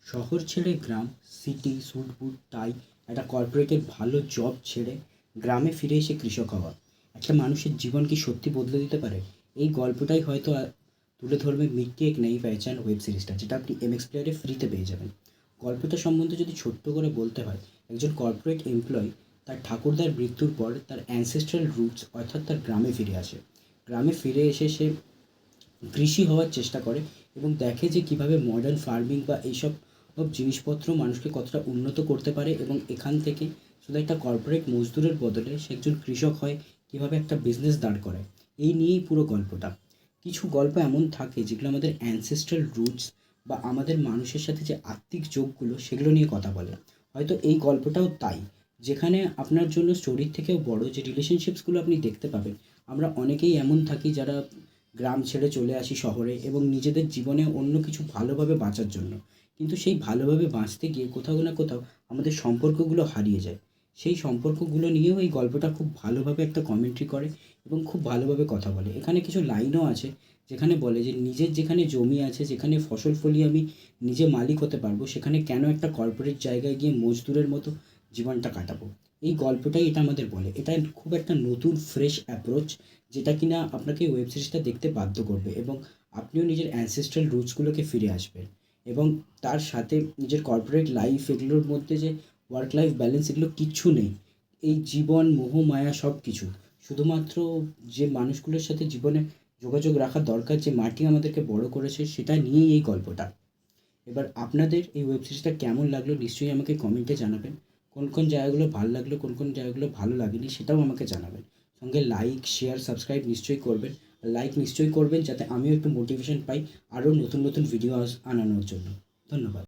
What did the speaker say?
শহর ছেড়ে গ্রাম, city, sweet বুট টাই, একটা কর্পোরেটের ভালো জব ছেড়ে গ্রামে ফিরে এসে কৃষক হওয়া একটা মানুষের জীবন কি সত্যি বদলে দিতে পারে? এই গল্পটাই হয়তো তুলে ধরবে মিটকে এক নই পেহচান ওয়েব সিরিজটা, যেটা আপনি এমএক্স প্লেয়ারে ফ্রিতে পেয়ে যাবেন। গল্পটা সম্বন্ধে যদি ছোট্ট করে বলতে হয়, একজন কর্পোরেট এমপ্লয়ি তার ঠাকুরদার মৃত্যুর পর তার অ্যানসেস্ট্রাল রুটস অর্থাৎ তার গ্রামে ফিরে আসে। গ্রামে ফিরে এসে সে কৃষি হওয়ার চেষ্টা করে এবং দেখে যে কীভাবে মডার্ন ফার্মিং বা এইসব জিনিসপত্র মানুষকে কতটা উন্নত করতে পারে, এবং এখান থেকে শুধু একটা কর্পোরেট মজদুরের বদলে সে একজন কৃষক হয়, কীভাবে একটা বিজনেস দাঁড় করায়। এই নিয়েই পুরো গল্পটা। কিছু গল্প এমন থাকে যেগুলো আমাদের অ্যানসেস্ট্রাল রুটস বা আমাদের মানুষের সাথে যে আত্মিক যোগগুলো সেগুলো নিয়ে কথা বলে। হয়তো এই গল্পটাও তাই, যেখানে আপনার জন্য স্টোরির থেকেও বড় যে রিলেশনশিপসগুলো আপনি দেখতে পাবেন। আমরা অনেকেই এমন থাকি যারা গ্রাম ছেড়ে চলে আসি শহরে এবং নিজেদের জীবনে অন্য কিছু ভালোভাবে বাঁচার জন্য। কিন্তু সেই ভালোভাবে বাঁচতে গিয়ে কোথাও না কোথাও আমাদের সম্পর্কগুলো হারিয়ে যায়। সেই সম্পর্কগুলো নিয়েও এই গল্পটা খুব ভালোভাবে একটা কমেন্ট্রি করে এবং খুব ভালোভাবে কথা বলে। এখানে কিছু লাইনও আছে যেখানে বলে যে নিজের যেখানে জমি আছে, যেখানে ফসল ফলিয়ে আমি নিজে মালিক হতে পারবো, সেখানে কেন একটা কর্পোরেট জায়গায় গিয়ে মজদুরের মতো জীবনটা কাটাবো। এই গল্পটাই এটা আমাদের বলে। এটা খুব একটা নতুন ফ্রেশ অ্যাপ্রোচ, যেটা কিনা আপনাকে ওয়েব সিরিজটা দেখতে বাধ্য করবে এবং আপনিও নিজের অ্যানসেস্ট্রাল রুটসগুলোকে ফিরে আসবেন। এবং তার সাথে নিজের কর্পোরেট লাইফ এগুলোর মধ্যে যে ওয়ার্ক লাইফ ব্যালেন্স এগুলো কিচ্ছু নেই। এই জীবন, মোহ, মায়া সব কিছু। শুধুমাত্র যে মানুষগুলোর সাথে জীবনে যোগাযোগ রাখা দরকার, যে মাটি আমাদেরকে বড় করেছে, সেটা নিয়েই এই গল্পটা। এবার আপনাদের এই ওয়েব সিরিজটা কেমন লাগলো নিশ্চয়ই আমাকে কমেন্টে জানাবেন। কোন কোন জায়গাগুলো ভালো লাগলো, কোন কোন জায়গাগুলো ভালো লাগেনি সেটাও আমাকে জানাবেন। সঙ্গে লাইক, শেয়ার, সাবস্ক্রাইব নিশ্চয়ই করবেন। আর লাইক নিশ্চয়ই করবেন যাতে আমিও একটু মোটিভেশন পাই আরও নতুন নতুন ভিডিও আনানোর জন্য। ধন্যবাদ।